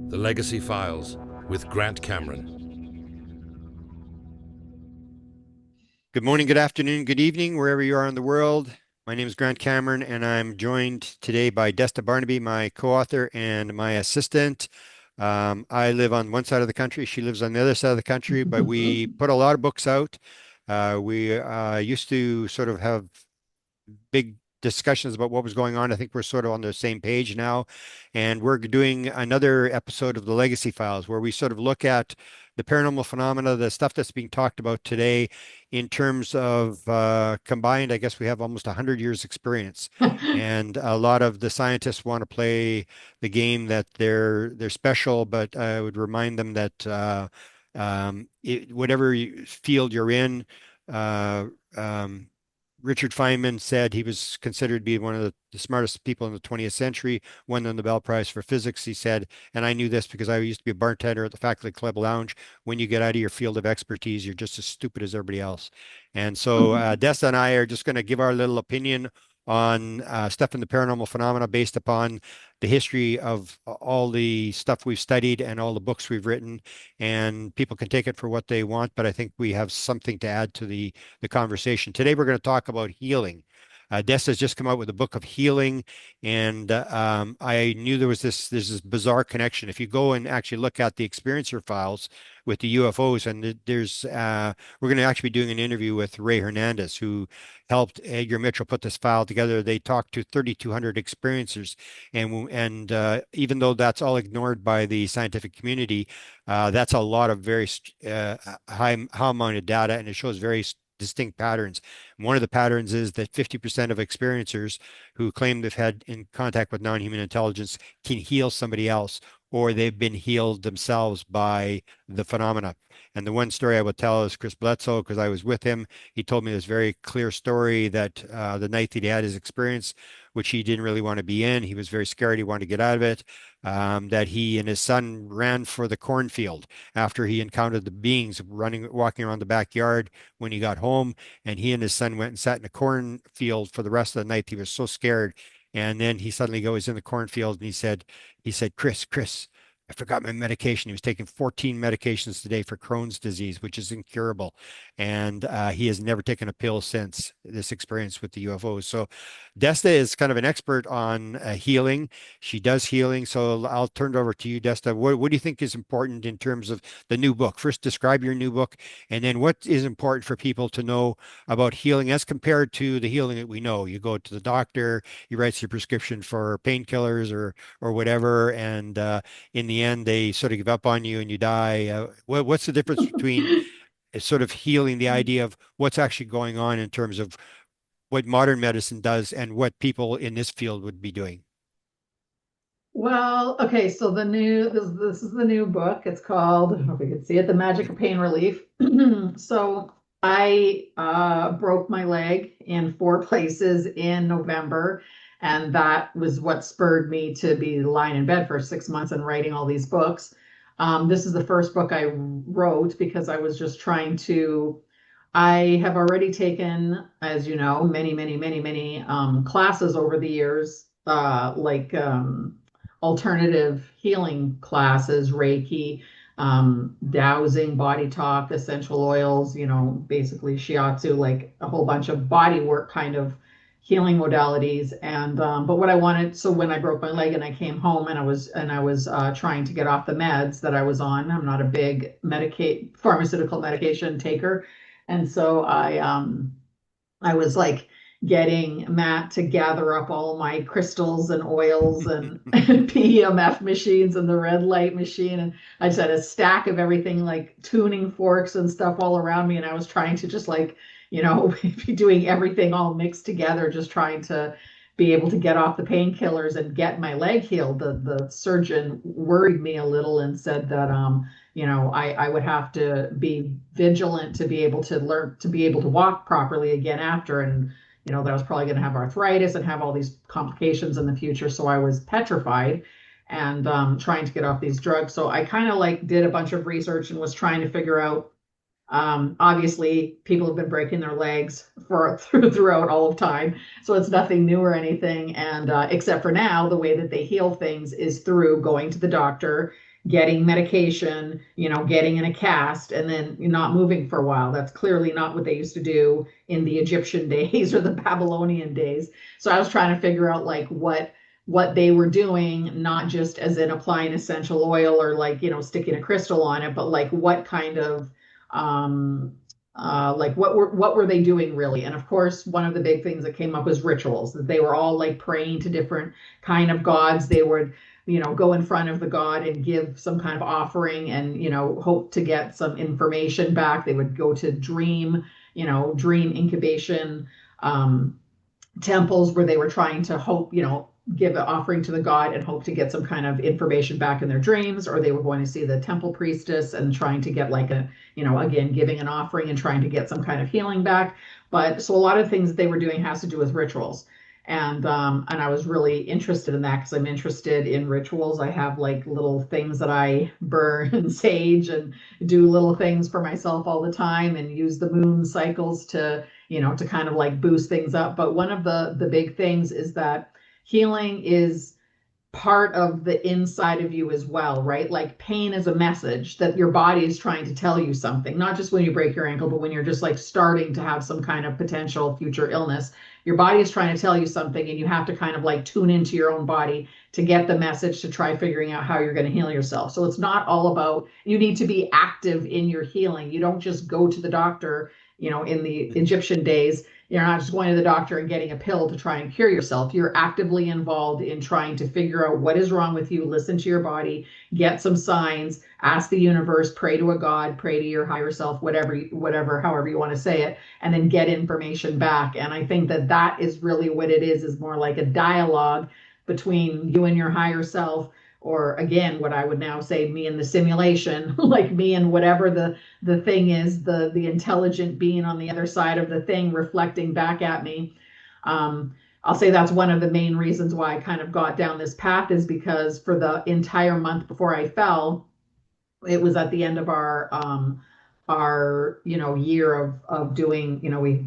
The Legacy Files with Grant Cameron. Good morning, good afternoon, good evening, wherever you are in the world. My name is Grant Cameron, and I'm joined today by Desta Barnabe, my co-author and my assistant. I live on one side of the country. She lives on the other side of the country, but we put a lot of books out. We used to sort of have big discussions about what was going on. I think we're sort of on the same page now. And we're doing another episode of the Legacy Files where we sort of look at the paranormal phenomena, the stuff that's being talked about today in terms of combined, I guess we have almost 100 years experience. And a lot of the scientists want to play the game that they're special, but I would remind them that whatever field you're in, uh, um, Richard Feynman said he was considered to be one of the smartest people in the 20th century, won the Nobel Prize for physics. He said, and I knew this because I used to be a bartender at the Faculty Club Lounge. When you get out of your field of expertise, you're just as stupid as everybody else. And so Desta and I are just going to give our little opinion on stuff in the paranormal phenomena based upon the history of all the stuff we've studied and all the books we've written. And people can take it for what they want, but I think we have something to add to the conversation. Today, we're going to talk about healing. Des has just come out with a book of healing, and I knew there's this bizarre connection. If you go and actually look at the experiencer files with the UFOs, and we're going to actually be doing an interview with Ray Hernandez, who helped Edgar Mitchell put this file together. They talked to 3,200 experiencers, and even though that's all ignored by the scientific community, that's a lot of very high amount of data, and it shows very distinct patterns. One of the patterns is that 50% of experiencers who claim they've had in contact with non-human intelligence can heal somebody else, or they've been healed themselves by the phenomena. And the one story I will tell is Chris Bledsoe, because I was with him. He told me this very clear story that the night that he had his experience, which he didn't really want to be in, he was very scared. He wanted to get out of it. That he and his son ran for the cornfield after he encountered the beings walking around the backyard when he got home. And he and his son went and sat in a cornfield for the rest of the night. He was so scared. And then he suddenly goes in the cornfield and he said, Chris, I forgot my medication. He was taking 14 medications today for Crohn's disease, which is incurable. And he has never taken a pill since this experience with the UFOs. So Desta is kind of an expert on healing. She does healing. So I'll turn it over to you, Desta. What do you think is important in terms of the new book? First, describe your new book, and then what is important for people to know about healing as compared to the healing that we know. You go to the doctor, he writes your prescription for painkillers or whatever, and in the end, they sort of give up on you and you die. What's the difference between sort of healing, the idea of what's actually going on in terms of what modern medicine does and what people in this field would be doing? Well, okay, so this is the new book. It's called, I don't know if you can see it, The Magic of Pain Relief. So I broke my leg in four places in November, and that was what spurred me to be lying in bed for 6 months and writing all these books. This is the first book I wrote because I was just trying to. I have already taken, as you know, many classes over the years, alternative healing classes, Reiki, dowsing, body talk, essential oils, basically shiatsu, like a whole bunch of body work kind of healing modalities. And but what I wanted, so when I broke my leg and I came home and I was trying to get off the meds that I was on, I'm not a big pharmaceutical medication taker, and so I was like getting Matt to gather up all my crystals and oils and PEMF machines and the red light machine. And I just had a stack of everything like tuning forks and stuff all around me. And I was trying to just like, be doing everything all mixed together, just trying to be able to get off the painkillers and get my leg healed. The surgeon worried me a little and said that, I would have to be vigilant to be able to learn to be able to walk properly again after. And, that I was probably going to have arthritis and have all these complications in the future. So I was petrified and trying to get off these drugs. So I kind of like did a bunch of research and was trying to figure out. Obviously, people have been breaking their legs throughout all of time, so it's nothing new or anything. And except for now, the way that they heal things is through going to the doctor getting medication, getting in a cast and then not moving for a while. That's clearly not what they used to do in the Egyptian days or the Babylonian days. So I was trying to figure out like what they were doing, not just as in applying essential oil or like, sticking a crystal on it, but like what kind of like what were they doing really? And of course, one of the big things that came up was rituals, that they were all like praying to different kind of gods. They would, go in front of the god and give some kind of offering and, hope to get some information back. They would go to dream incubation temples where they were trying to hope, give an offering to the god and hope to get some kind of information back in their dreams, or they were going to see the temple priestess and trying to get like a, again, giving an offering and trying to get some kind of healing back. But so a lot of things that they were doing has to do with rituals. And I was really interested in that because I'm interested in rituals. I have like little things that I burn and sage and do little things for myself all the time and use the moon cycles to, to kind of like boost things up. But one of the big things is that healing is part of the inside of you as well, right? Like pain is a message that your body is trying to tell you something, not just when you break your ankle, but when you're just like starting to have some kind of potential future illness. Your body is trying to tell you something, and you have to kind of like tune into your own body to get the message to try figuring out how you're going to heal yourself. So it's not all about, you need to be active in your healing. You don't just go to the doctor, in the Egyptian days. You're not just going to the doctor and getting a pill to try and cure yourself. You're actively involved in trying to figure out what is wrong with you, listen to your body, get some signs, ask the universe, pray to a god, pray to your higher self, whatever, however you want to say it, and then get information back. And I think that that is really what it is more like a dialogue between you and your higher self, or again, what I would now say, me and the simulation, like me and whatever the thing is, the intelligent being on the other side of the thing reflecting back at me. I'll say that's one of the main reasons why I kind of got down this path, is because for the entire month before I fell, it was at the end of our year of doing,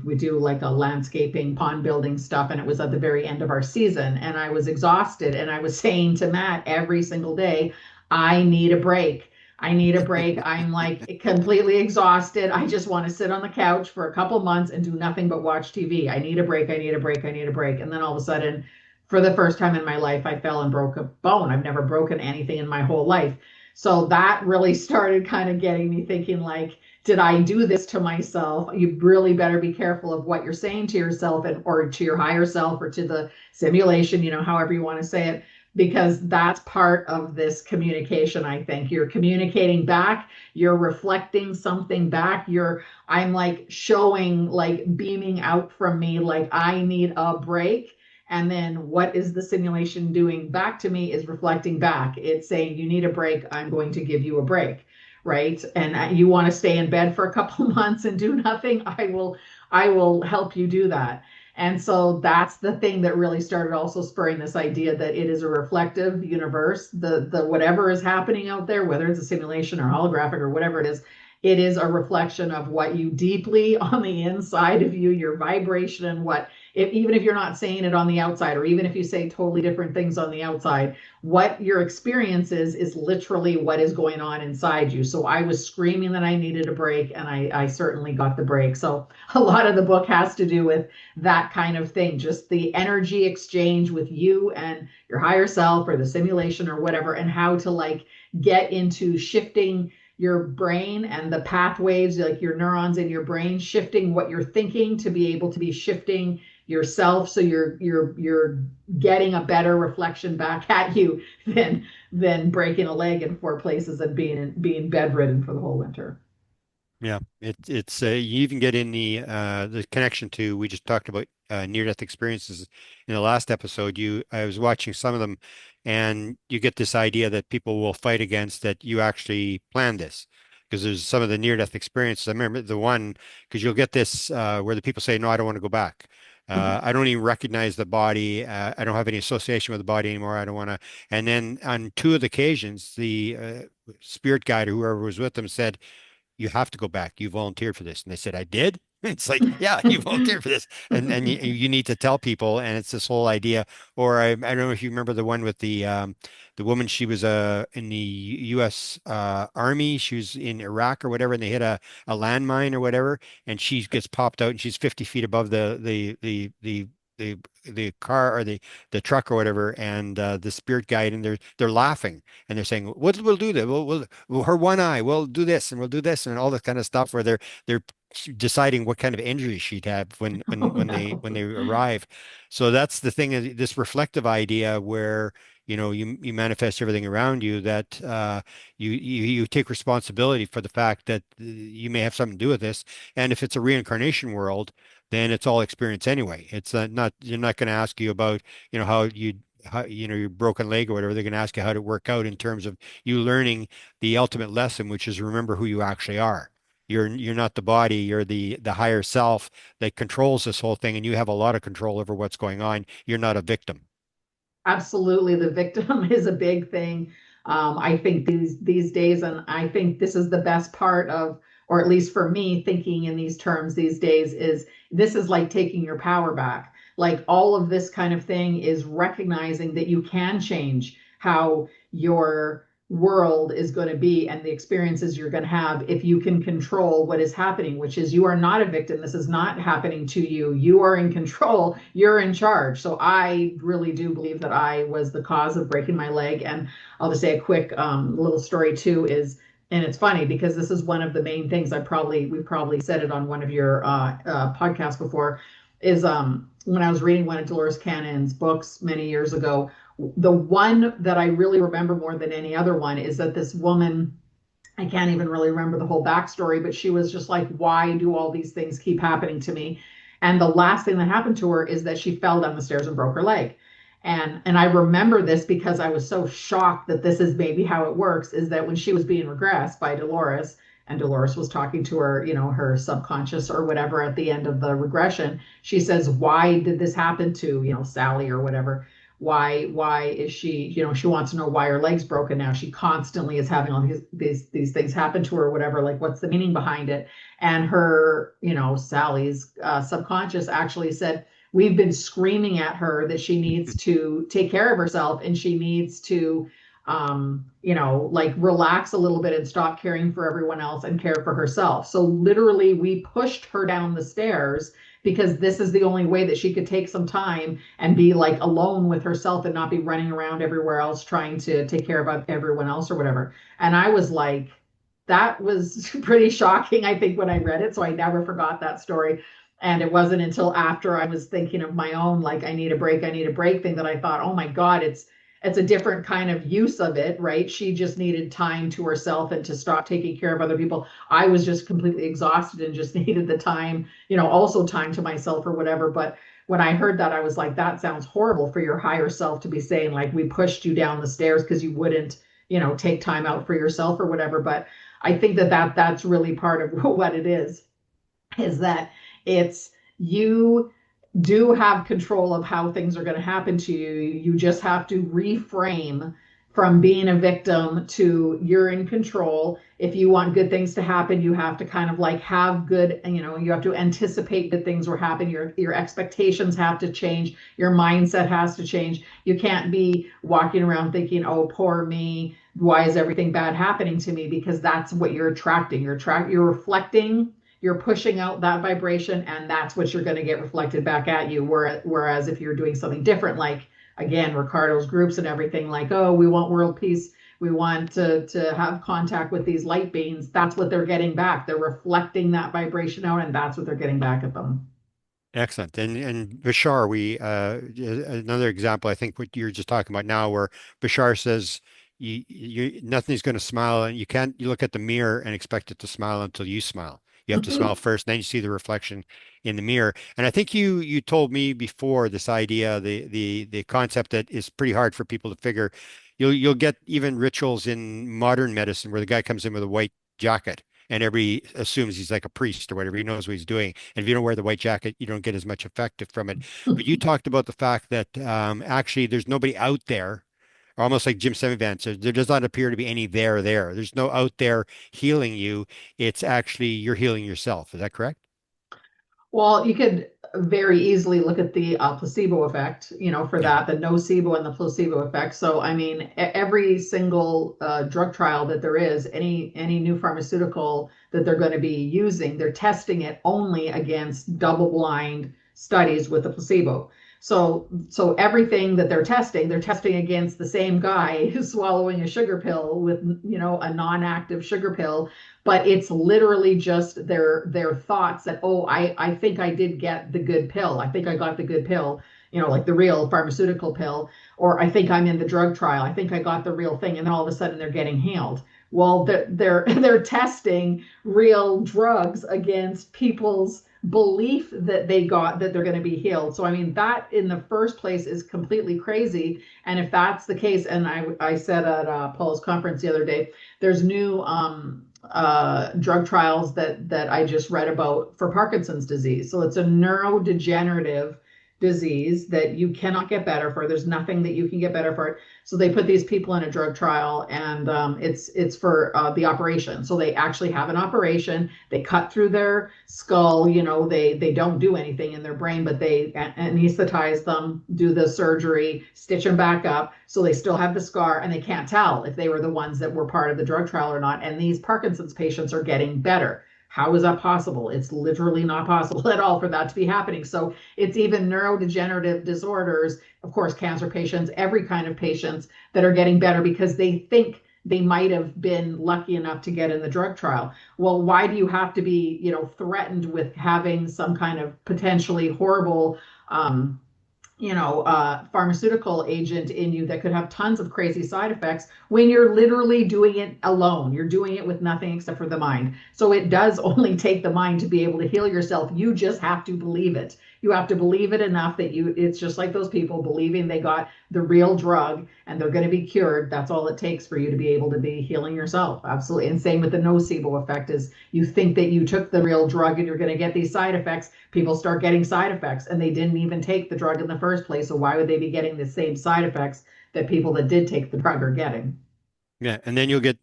we do like a landscaping pond building stuff, and it was at the very end of our season, and I was exhausted, and I was saying to Matt every single day, I need a break. I need a break. I'm like completely exhausted. I just want to sit on the couch for a couple months and do nothing but watch TV. I need a break. I need a break. I need a break. And then all of a sudden, for the first time in my life, I fell and broke a bone. I've never broken anything in my whole life. So that really started kind of getting me thinking, like, did I do this to myself? You really better be careful of what you're saying to yourself or to your higher self or to the simulation, however you want to say it, because that's part of this communication. I think you're communicating back, you're reflecting something back. I'm like showing, like beaming out from me, like I need a break. And then what is the simulation doing back to me is reflecting back. It's saying, you need a break. I'm going to give you a break. Right. And you want to stay in bed for a couple months and do nothing. I will help you do that. And so that's the thing that really started also spurring this idea that it is a reflective universe. The whatever is happening out there, whether it's a simulation or holographic or whatever it is a reflection of what you deeply on the inside of you, your vibration, and even if you're not saying it on the outside, or even if you say totally different things on the outside, what your experience is literally what is going on inside you. So I was screaming that I needed a break, and I certainly got the break. So a lot of the book has to do with that kind of thing, just the energy exchange with you and your higher self or the simulation or whatever, and how to like get into shifting your brain and the pathways, like your neurons in your brain, shifting what you're thinking to be able to be shifting yourself, so you're getting a better reflection back at you than breaking a leg in 4 places and being bedridden for the whole winter. Yeah, it's you even get in the connection to, we just talked about near-death experiences in the last episode. I was watching some of them, and you get this idea that people will fight against that you actually planned this, because there's some of the near-death experiences. I remember the one, because you'll get this where the people say, no, I don't want to go back. I don't even recognize the body. I don't have any association with the body anymore. I don't want to. And then on 2 of the occasions, the spirit guide or whoever was with them said, you have to go back. You volunteered for this. And they said, I did. It's like, yeah, you volunteered for this, and you need to tell people, and it's this whole idea. Or I don't know if you remember the one with the woman. She was in the U.S. Army. She was in Iraq or whatever, and they hit a landmine or whatever, and she gets popped out, and she's 50 feet above the car or the truck or whatever, and the spirit guide, and they're laughing, and they're saying, we'll do that. We'll her one eye, we'll do this, and we'll do this, and all this kind of stuff, where they're deciding what kind of injury she'd have when when Oh when they when no. they arrive. So that's the thing, this reflective idea where you manifest everything around you, that you take responsibility for the fact that you may have something to do with this. And if it's a reincarnation world, then it's all experience anyway. It's not you're not going to ask you about how your broken leg or whatever. They're going to ask you how to work out in terms of you learning the ultimate lesson, which is remember who you actually are. You're not the body, you're the higher self that controls this whole thing, and you have a lot of control over what's going on. You're not a victim. Absolutely, the victim is a big thing. I think these days, and I think this is the best part of, or at least for me, thinking in these terms these days, is this is like taking your power back. Like all of this kind of thing is recognizing that you can change how your world is going to be and the experiences you're going to have if you can control what is happening, which is you are not a victim. This is not happening to you. You are in control. You're in charge. So I really do believe that I was the cause of breaking my leg. And I'll just say a quick little story too is, and it's funny because this is one of the main things we probably said it on one of your podcasts before, is when I was reading one of Dolores Cannon's books many years ago. The one that I really remember more than any other one is that this woman, I can't even really remember the whole backstory, but she was just like, why do all these things keep happening to me? And the last thing that happened to her is that she fell down the stairs and broke her leg. And I remember this because I was so shocked that this is maybe how it works, is that when she was being regressed by Dolores, and Dolores was talking to her, her subconscious or whatever at the end of the regression, she says, why did this happen to, Sally or whatever? Why is she, she wants to know why her leg's broken now. She constantly is having all these things happen to her or whatever. Like, what's the meaning behind it? And her, Sally's subconscious actually said, we've been screaming at her that she needs to take care of herself, and she needs to like relax a little bit and stop caring for everyone else and care for herself. So literally we pushed her down the stairs because this is the only way that she could take some time and be like alone with herself and not be running around everywhere else trying to take care of everyone else or whatever. And I was like, that was pretty shocking, I think, when I read it. So I never forgot that story. And it wasn't until after I was thinking of my own, like, I need a break thing, that I thought, oh my God, it's a different kind of use of it, right? She just needed time to herself and to stop taking care of other people. I was just completely exhausted and just needed the time, also time to myself or whatever. But when I heard that, I was like, that sounds horrible for your higher self to be saying, like, we pushed you down the stairs because you wouldn't, take time out for yourself or whatever. But I think that's really part of what it is that it's you do have control of how things are going to happen to you. You just have to reframe from being a victim to you're in control. If you want good things to happen, you have to kind of like have good, you have to anticipate good things will happen. Your expectations have to change. Your mindset has to change. You can't be walking around thinking, oh, poor me. Why is everything bad happening to me? Because that's what you're attracting. You're reflecting, you're pushing out that vibration, and that's what you're going to get reflected back at you. Whereas if you're doing something different, like again, Ricardo's groups and everything, like, oh, we want world peace, we want to have contact with these light beings, that's what they're getting back. They're reflecting that vibration out, and that's what they're getting back at them. Excellent. And Bashar, we another example, I think what you're just talking about now, where Bashar says you nothing's going to smile, and you look at the mirror and expect it to smile until you smile. You have to smile first, then you see the reflection in the mirror. And I think you told me before this idea, the concept that is pretty hard for people to figure. You'll get even rituals in modern medicine where the guy comes in with a white jacket, and everybody assumes he's like a priest or whatever. He knows what he's doing. And if you don't wear the white jacket, you don't get as much effect from it. But you talked about the fact that actually there's nobody out there, almost like Jim Semivan says, there does not appear to be any there. There's no out there healing you. It's actually you're healing yourself. Is that correct? Well, you could very easily look at the placebo effect, for Yeah. that, the nocebo and the placebo effect. So, I mean, every single drug trial that there is, any new pharmaceutical that they're going to be using, they're testing it only against double-blind studies with the placebo. So everything that they're testing against the same guy who's swallowing a sugar pill with, a non-active sugar pill, but it's literally just their thoughts that, oh, I think I did get the good pill, I think I got the good pill, like the real pharmaceutical pill, or I think I'm in the drug trial, I think I got the real thing, and then all of a sudden they're getting healed. Well, they're testing real drugs against people's belief that they're going to be healed. So I mean, that in the first place is completely crazy. And if that's the case, and I said at Paul's conference the other day, there's new drug trials that I just read about for Parkinson's disease. So it's a neurodegenerative disease that you cannot get better for. There's nothing that you can get better for it. So they put these people in a drug trial, and it's for the operation. So they actually have an operation. They cut through their skull. They don't do anything in their brain, but they anesthetize them, do the surgery, stitch them back up, so they still have the scar, and they can't tell if they were the ones that were part of the drug trial or not. And these Parkinson's patients are getting better. How is that possible? It's literally not possible at all for that to be happening. So it's even neurodegenerative disorders, of course, cancer patients, every kind of patients that are getting better because they think they might have been lucky enough to get in the drug trial. Well, why do you have to be, threatened with having some kind of potentially horrible pharmaceutical agent in you that could have tons of crazy side effects when you're literally doing it alone? You're doing it with nothing except for the mind. So it does only take the mind to be able to heal yourself. You just have to believe it. You have to believe it enough that it's just like those people believing they got the real drug and they're going to be cured. That's all it takes for you to be able to be healing yourself. Absolutely. And same with the nocebo effect is you think that you took the real drug and you're going to get these side effects. People start getting side effects and they didn't even take the drug in the first place. So why would they be getting the same side effects that people that did take the drug are getting? Yeah. And then you'll get,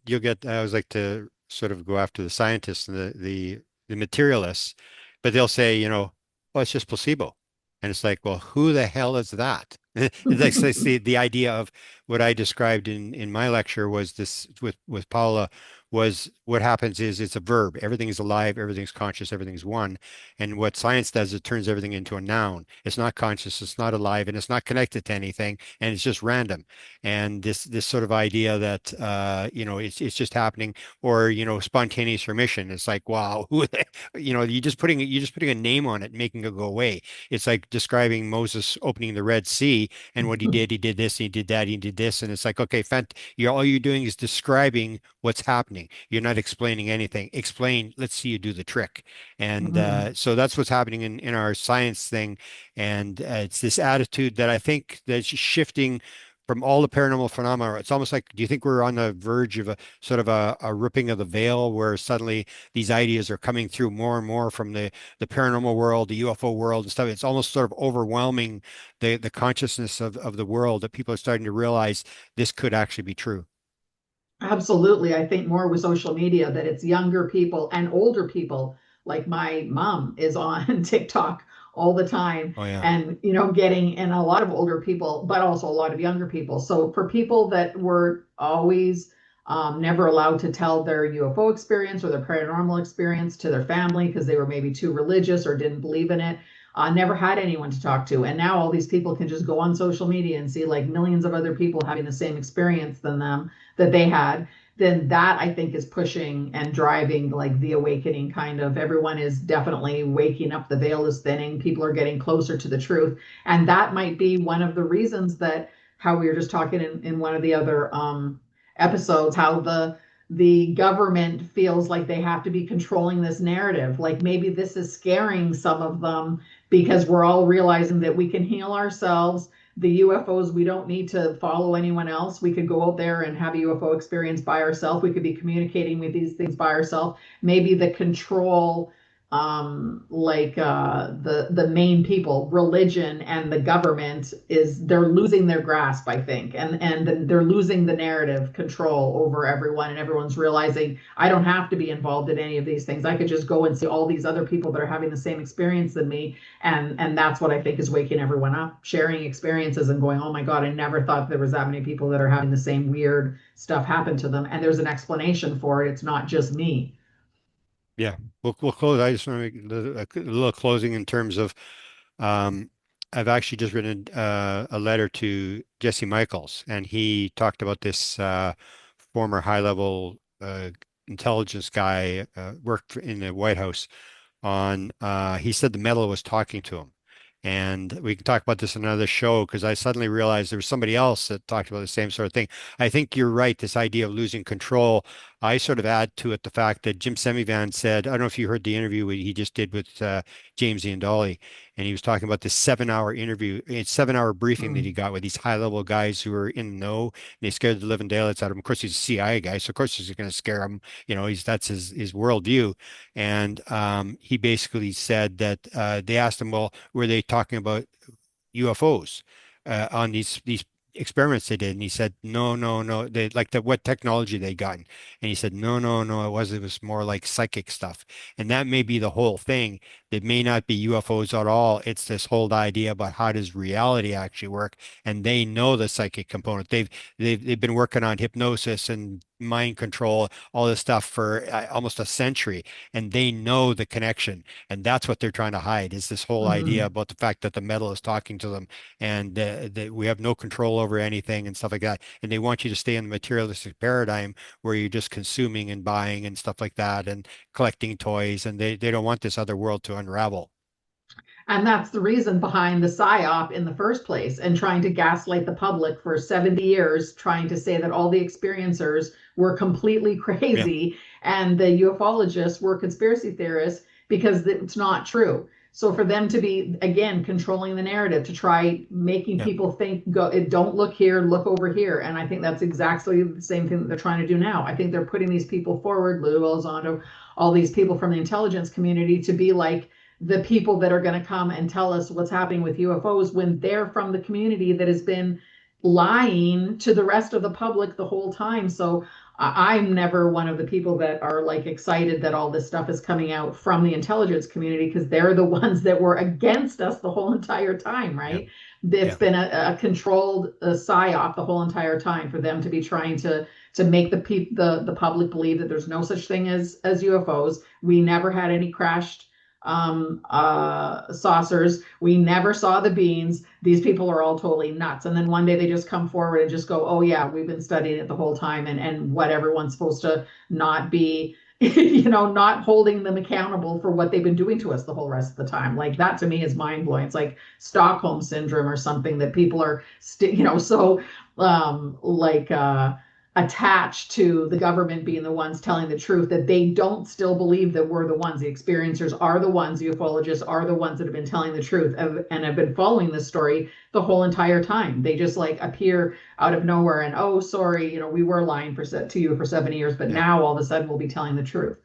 I always like to sort of go after the scientists and the materialists, but they'll say, well, it's just placebo. And it's like, well, who the hell is that? It's like the idea of what I described in my lecture was this with Paula was what happens is it's a verb. Everything is alive, everything's conscious, everything's one. And what science does, it turns everything into a noun. It's not conscious, it's not alive, and it's not connected to anything, and it's just random. And this sort of idea that it's just happening, or spontaneous remission. It's like, wow, you're just putting a name on it, and making it go away. It's like describing Moses opening the Red Sea, and what he did this, he did that, he did this, and it's like, okay, you're all you're doing is describing what's happening. You're not explaining anything. Explain, let's see you do the trick. And Mhm. so that's what's happening in our science thing. And it's this attitude that I think that's shifting from all the paranormal phenomena. It's almost like, do you think we're on the verge of a sort of a ripping of the veil where suddenly these ideas are coming through more and more from the paranormal world, the UFO world and stuff? It's almost sort of overwhelming the consciousness of the world, that people are starting to realize this could actually be true. Absolutely. I think more with social media that it's younger people and older people. Like my mom is on TikTok all the time Oh yeah. and, getting, and a lot of older people, but also a lot of younger people. So for people that were always never allowed to tell their UFO experience or their paranormal experience to their family because they were maybe too religious or didn't believe in it, never had anyone to talk to. And now all these people can just go on social media and see like millions of other people having the same experience than them that they had. Then that I think is pushing and driving like the awakening kind of. Everyone is definitely waking up, the veil is thinning, people are getting closer to the truth. And that might be one of the reasons that, how we were just talking in one of the other episodes, how the government feels like they have to be controlling this narrative. Like maybe this is scaring some of them because we're all realizing that we can heal ourselves. The UFOs, we don't need to follow anyone else. We could go out there and have a UFO experience by ourselves. We could be communicating with these things by ourselves. Maybe the control the main people, religion and the government is they're losing their grasp, I think, and they're losing the narrative control over everyone, and everyone's realizing I don't have to be involved in any of these things. I could just go and see all these other people that are having the same experience than me, and that's what I think is waking everyone up, sharing experiences and going, oh my God, I never thought there was that many people that are having the same weird stuff happen to them, and there's an explanation for it. It's not just me. Yeah, we'll close. I just want to make a little closing in terms of um, I've actually just written a letter to Jesse Michaels, and he talked about this former high-level intelligence guy worked in the White House on he said the metal was talking to him. And we can talk about this in another show because I suddenly realized there was somebody else that talked about the same sort of thing. I think you're right, this idea of losing control. I sort of add to it the fact that Jim Semivan said, I don't know if you heard the interview he just did with James Ian Dolly, and he was talking about this 7 hour interview, it's 7 hour briefing that he Mm. got with these high level guys who were in the know, and they scared the living daylights out of him. Of course, he's a CIA guy, so of course he's going to scare him. That's his worldview. And he basically said that they asked him, well, were they talking about UFOs on these experiments they did? And he said, no, no, no. They like what technology they gotten. And he said, no, no, no, it was more like psychic stuff. And that may be the whole thing. It may not be UFOs at all. It's this whole idea about how does reality actually work. And they know the psychic component. They've been working on hypnosis and mind control, all this stuff for almost a century, and they know the connection. And that's what they're trying to hide is this whole idea Mhm. about the fact that the metal is talking to them and that we have no control over anything and stuff like that. And they want you to stay in the materialistic paradigm where you're just consuming and buying and stuff like that and collecting toys. And they don't want this other world to unravel. And that's the reason behind the PSYOP in the first place and trying to gaslight the public for 70 years, trying to say that all the experiencers were completely Yeah, crazy and the ufologists were conspiracy theorists because it's not true. So for them to be, again, controlling the narrative to try making yeah, people think, go, don't look here, look over here. And I think that's exactly the same thing that they're trying to do now. I think they're putting these people forward, Lou Elizondo, all these people from the intelligence community to be like, the people that are going to come and tell us what's happening with UFOs when they're from the community that has been lying to the rest of the public the whole time. So I'm never one of the people that are like excited that all this stuff is coming out from the intelligence community because they're the ones that were against us the whole entire time, yeah, right? It's yeah, been a controlled psyop the whole entire time for them to be trying to make the public believe that there's no such thing as UFOs. We never had any crashed saucers. We never saw the beans. These people are all totally nuts. And then one day they just come forward and just go, oh yeah, we've been studying it the whole time. And what everyone's supposed to not be, not holding them accountable for what they've been doing to us the whole rest of the time. Like that to me is mind blowing. It's like Stockholm syndrome or something that people are, so like, attached to the government being the ones telling the truth that they don't still believe that we're the ones, the experiencers are the ones, the ufologists are the ones that have been telling the truth and have been following this story the whole entire time. They just like appear out of nowhere and, oh, sorry, we were lying to you for 7 years, but yeah. now all of a sudden we'll be telling the truth.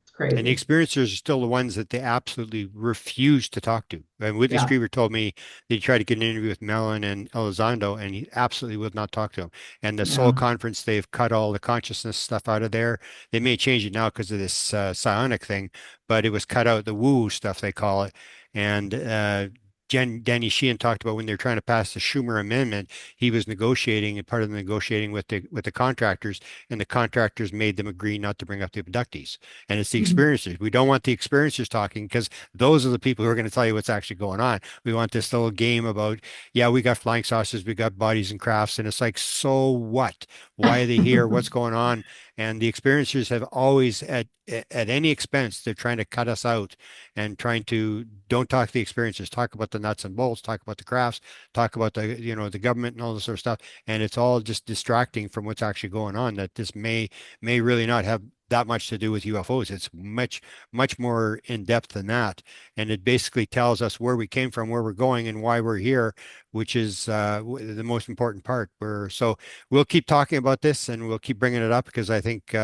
It's And the crazy. experiencers are still the ones that they absolutely refuse to talk to. And Whitley Yeah. Strieber told me that he tried to get an interview with Mellon and Elizondo, and he absolutely would not talk to him. And the Soul Yeah. Conference, they've cut all the consciousness stuff out of there. They may change it now because of this psionic thing, but it was cut out, the woo stuff they call it. And Danny Sheehan talked about when they're trying to pass the Schumer Amendment, he was negotiating and part of the negotiating with the contractors, and the contractors made them agree not to bring up the abductees. And it's the experiencers. We don't want the experiencers talking because those are the people who are going to tell you what's actually going on. We want this little game about, yeah, we got flying saucers, we got bodies and crafts, and it's like, so what? Why are they here? What's going on? And the experiencers have always, at any expense, they're trying to cut us out and trying to don't talk to the experiencers, talk about the nuts and bolts, talk about the crafts, talk about the government and all this sort of stuff. And it's all just distracting from what's actually going on. That this may really not have that much to do with UFOs. It's much more in depth than that. And it basically tells us where we came from, where we're going, and why we're here. which is the most important part. So we'll keep talking about this and we'll keep bringing it up because I think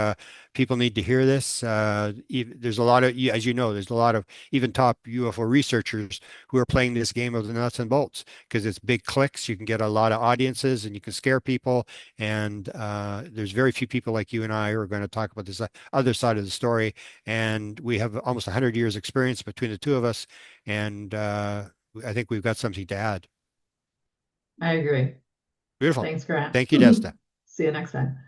people need to hear this. There's a lot of, as you know, there's a lot of even top UFO researchers who are playing this game of the nuts and bolts because it's big clicks. You can get a lot of audiences and you can scare people. And there's very few people like you and I who are going to talk about this other side of the story. And we have almost 100 years experience between the two of us. And I think we've got something to add. I agree. Beautiful. Thanks, Grant. Thank you, Desta. See you next time.